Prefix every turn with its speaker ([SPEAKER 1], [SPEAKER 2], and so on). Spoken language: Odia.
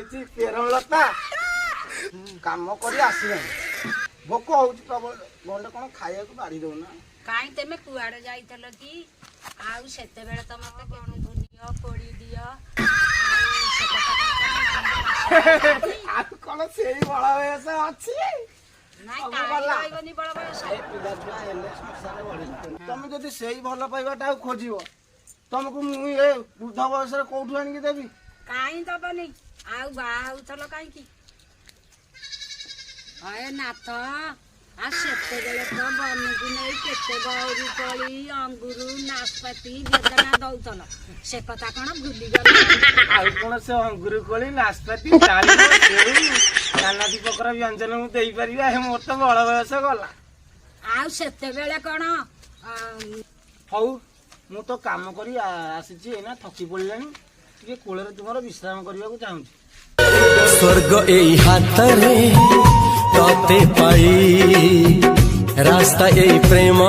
[SPEAKER 1] ହେଇଛି ପେରଲତା କାମ କରି ଆସିଲାଣି ଭୋକ ହଉଛି ପ୍ରବଳ ଗଣ୍ଡେ କଣ ଖାଇବାକୁ ବାଢି ଦଉନା
[SPEAKER 2] କାଇଁ ତମେ କୁଆଡେ ଯାଇଥିଲ କି ଆଉ ସେତେବେଳେ ତ ମତେ ଗଣକୁ ଦିଅ କୋଳି ଦିଅ
[SPEAKER 1] ଆଉ କଣ ସେଇ ବଳ ବୟସ ଅଛି ତମେ ଯଦି ସେଇ ଭଲ ପାଇବାଟା ଆଉ ଖୋଜିବ ତମକୁ ମୁଁ ଏ ବୃଦ୍ଧ ବୟସରେ କୋଉଠୁ ଆଣିକି ଦେବି
[SPEAKER 2] କାଇଁ ଦବନି ଆଉ ବାହା ହଉଥିଲ କାହିଁକି ହଏ ନାଥ ଆଉ ସେତେବେଳେ ତ ବନକୁ ନେଇ କେତେ ଗୌରୀ କୋଳି ଅଙ୍ଗୁରୁ ନାସପାତି ବେଦନା ଦଉଥିଲ ସେ କଥା କଣ ଭୁଲିଗଲ
[SPEAKER 1] ଆଉ କଣ ସେ ଅଙ୍ଗୁର କୋଳି ନାସପାତି ଡାଳିମ୍ବ ସେଉ ନାନାଦି ପ୍ରକାର ବ୍ୟଞ୍ଜନ ମୁଁ ଦେଇପାରିବି ମୋର ତ ବଳ ବୟସ ଗଲା
[SPEAKER 2] ଆଉ ସେତେବେଳେ କଣ
[SPEAKER 1] ହଉ ମୁଁ ତ କାମ କରି ଆସିଛି ଏଇନା ଥକି ପଡିଲାଣି ଟିକେ କୂଳରେ ତୁମର ବିଶ୍ରାମ କରିବାକୁ ଚାହୁଁଛି
[SPEAKER 3] स्वर्ग एई हाथ रे तोते पाई रास्ता एई प्रेम